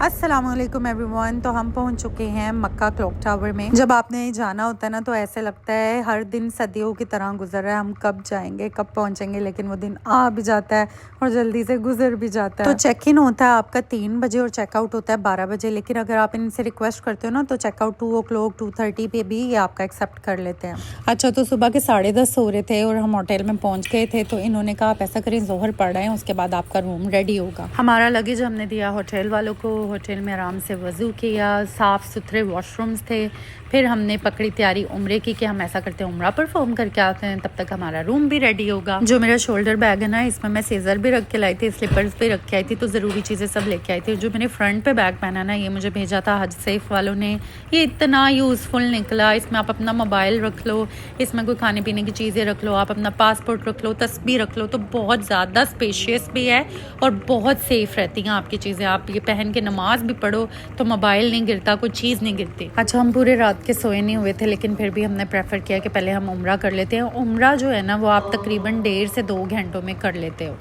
अस्सलामुअलैकुम एवरीवन। तो हम पहुंच चुके हैं मक्का क्लॉक टावर में। जब आपने जाना होता है ना तो ऐसे लगता है हर दिन सदियों की तरह गुजर रहा है। हम कब जाएंगे, कब पहुंचेंगे, लेकिन वो दिन आ भी जाता है और जल्दी से गुजर भी जाता है। तो चेक इन होता है आपका 3 बजे और चेकआउट होता है 12 बजे। लेकिन अगर आप इनसे रिक्वेस्ट करते हो ना तो चेकआउट 2 o'clock 2:30 पे भी ये आपका एक्सेप्ट कर लेते हैं। अच्छा, तो सुबह के 10:30 हो रहे थे और हम होटल में पहुंच गए थे। तो इन्होंने कहा आप ऐसा करें, जोहर पड़ रहे हैं, उसके बाद आपका रूम रेडी होगा। हमारा लगेज हमने दिया होटल वालों को। होटल में आराम से वज़ू किया, साफ़ सुथरे वॉशरूम्स थे। फिर हमने पकड़ी तैयारी उम्रे की कि हम ऐसा करते हैं उम्रा परफॉर्म करके आते हैं, तब तक हमारा रूम भी रेडी होगा। जो मेरा शोल्डर बैग है ना, इसमें मैं सीजर भी रख के लाई थी, स्लीपर्स भी रख के आई थी, तो ज़रूरी चीज़ें सब लेके आई थी। जो मैंने फ्रंट पे बैग पहना ना, ये मुझे भेजा था हज सेफ वालों ने। ये इतना यूज़फुल निकला। इसमें आप अपना मोबाइल रख लो, इसमें कोई खाने पीने की चीज़ें रख लो, आप अपना पासपोर्ट रख लो, तस्बीह रख लो। तो बहुत ज़्यादा स्पेशियस भी है और बहुत सेफ़ रहती हैं आपकी चीज़ें। आप ये पहन के नमाज भी पढ़ो तो मोबाइल नहीं गिरता, कोई चीज़ नहीं गिरती। अच्छा, हम पूरे रात के सोए नहीं हुए थे, लेकिन फिर भी हमने प्रेफर किया कि पहले हम उम्रा कर लेते हैं। उम्रा जो है ना वो आप तकरीबन 1.5 से 2 घंटों में कर लेते हो।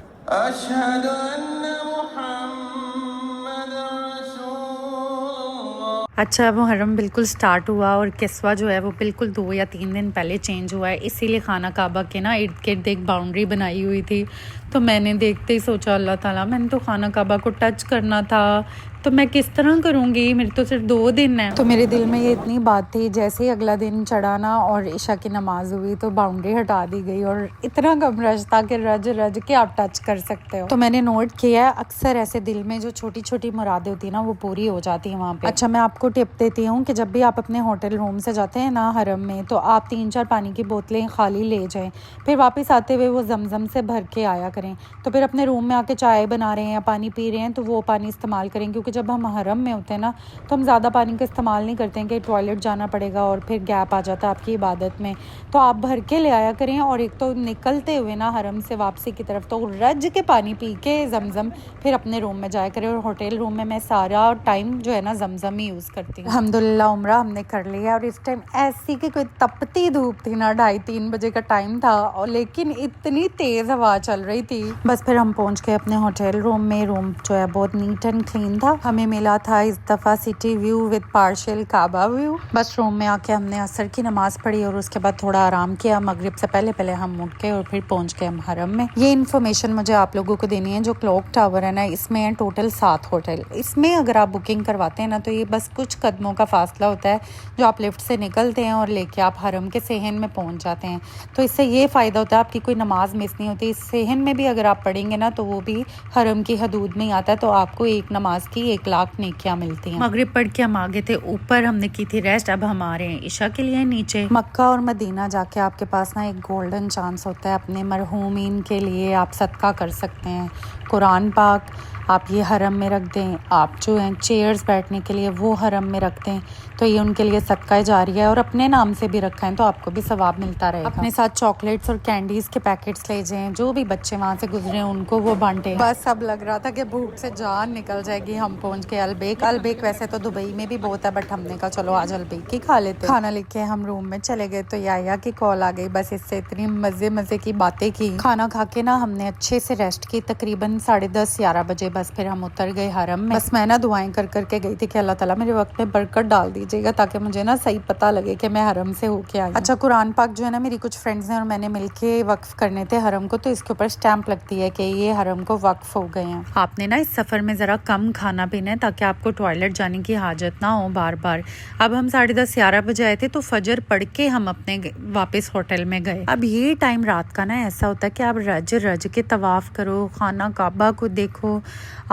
अच्छा, मुहर्रम बिल्कुल स्टार्ट हुआ और किस्वा जो है वो बिल्कुल 2 या 3 दिन पहले चेंज हुआ है। इसीलिए खाना काबा के ना इर्द गिर्द एक बाउंड्री बनाई हुई थी। तो मैंने देखते ही सोचा अल्लाह ताला, मैंने तो खाना काबा को टच करना था, तो मैं किस तरह करूँगी, मेरे तो सिर्फ 2 दिन है। तो मेरे दिल में ये इतनी बात थी, जैसे ही अगला दिन चढ़ा ना और इशा की नमाज हुई तो बाउंड्री हटा दी गई और इतना कम रश था कि रज रज के आप टच कर सकते हो। तो मैंने नोट किया अक्सर ऐसे दिल में जो छोटी छोटी मुरादें होती है ना वो पूरी हो जाती है वहाँ पे। अच्छा, मैं आपको टिप देती हूँ कि जब भी आप अपने होटल रूम से जाते हैं ना हरम में, तो आप 3-4 पानी की बोतलें खाली ले जाएं, फिर वापस आते हुए वो जमजम से भर के आया करें। तो फिर अपने रूम में आके चाय बना रहे हैं या पानी पी रहे हैं तो वो पानी इस्तेमाल करें, क्योंकि जब हम हरम में होते हैं ना तो हम ज़्यादा पानी का इस्तेमाल नहीं करते हैं कि टॉयलेट जाना पड़ेगा और फिर गैप आ जाता है आपकी इबादत में। तो आप भर के ले आया करें और एक तो निकलते हुए ना हरम से वापसी की तरफ तो रज के पानी पी के जमजम फिर अपने रूम में जाया करें। और होटल रूम में मैं सारा टाइम जो है ना जमजम ही यूज़ करती हूँ। अल्हम्दुलिल्लाह उम्रा हमने कर लिया और इस टाइम ऐसी कि कोई तपती धूप थी ना, 2:30-3 बजे का टाइम था और लेकिन इतनी तेज़ हवा चल रही थी। बस फिर हम पहुँच गए अपने होटल रूम में। रूम जो है बहुत नीट एंड क्लीन था। हमें मिला था इस दफ़ा city view with partial Kaaba view. बस रूम में आके हमने असर की नमाज पढ़ी और उसके बाद थोड़ा आराम किया। मगरिब से पहले पहले हम उठ गए और फिर पहुंच गए हम हरम में। ये इन्फॉर्मेशन मुझे आप लोगों को देनी है। जो क्लॉक टावर है ना, इसमें है टोटल 7 होटल। इसमें अगर आप बुकिंग करवाते हैं ना तो ये बस कुछ कदमों का फासला होता है जो आप लिफ्ट से निकलते हैं और लेके आप हरम के सेहन में पहुँच जाते हैं। तो इससे ये फ़ायदा होता है आपकी कोई नमाज मिस नहीं होती। इस सेहन में भी अगर आप पढ़ेंगे ना तो वो भी हरम की हदूद में आता है, तो आपको एक नमाज की 1 लाख नेकियां मिलती हैं। मगरिब पढ़ के हम आगे थे ऊपर, हमने की थी रेस्ट। अब हम आ रहे हैं इशा के लिए नीचे। मक्का और मदीना जाके आपके पास ना एक गोल्डन चांस होता है, अपने मरहूमीन के लिए आप सदका कर सकते हैं। कुरान पाक आप ये हरम में रख दें, आप जो हैं चेयर्स बैठने के लिए वो हरम में रख दें, तो ये उनके लिए सदका जारी है। और अपने नाम से भी रखें तो आपको भी सवाब मिलता रहेगा। अपने साथ चॉकलेट्स और कैंडीज़ के पैकेट्स ले जाएं, जो भी बच्चे वहाँ से गुजरे उनको वो बांटे। बस अब लग रहा था कि भूख से जान निकल जाएगी। हम पहुँच गए अलबेक। अलबेक वैसे तो दुबई में भी बहुत है, बट हमने कहा चलो आज अलबेक ही खा लेते। खाना लेके हम रूम में चले गए तो याया की कॉल आ गई। बस इससे इतनी मज़े की बातें की। खाना खा के ना हमने अच्छे से रेस्ट की, तकरीबन 10:30-11 बजे। बस फिर हम उतर गए हरम में। बस मैं ना दुआएं कर करके गई थी कि अल्लाह ताला मेरे वक्त में बरकत डाल दीजिएगा, ताकि मुझे ना सही पता लगे कि मैं हरम से होके आई। अच्छा, कुरान पाक जो है ना मेरी कुछ फ्रेंड्स ने और मैंने मिलके वक्फ करने थे हरम को, तो इसके ऊपर स्टैंप लगती है कि ये हरम को वक्फ हो गए हैं। आपने ना इस सफ़र में ज़रा कम खाना पीना है ताकि आपको टॉयलेट जाने की हाजत ना हो बार बार। अब हम 10:30-11 बजे आए थे तो फजर पढ़ के हम अपने वापस होटल में गए। अब ये टाइम रात का ना ऐसा होता है कि आप रज रज के तवाफ़ करो, खाना काबा को देखो,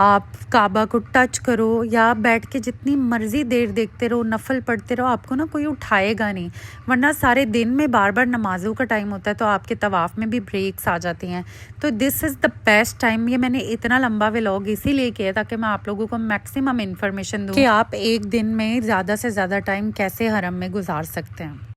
आप काबा को टच करो, या बैठ के जितनी मर्जी देर देखते रहो, नफल पढ़ते रहो, आपको ना कोई उठाएगा नहीं। वरना सारे दिन में बार बार नमाजों का टाइम होता है तो आपके तवाफ़ में भी ब्रेक्स आ जाती हैं। तो this is the best time. ये मैंने इतना लंबा व्लॉग इसीलिए किया ताकि मैं आप लोगों को मैक्सिमम इन्फॉर्मेशन दूँ कि आप एक दिन में ज़्यादा से ज़्यादा टाइम कैसे हरम में गुजार सकते हैं।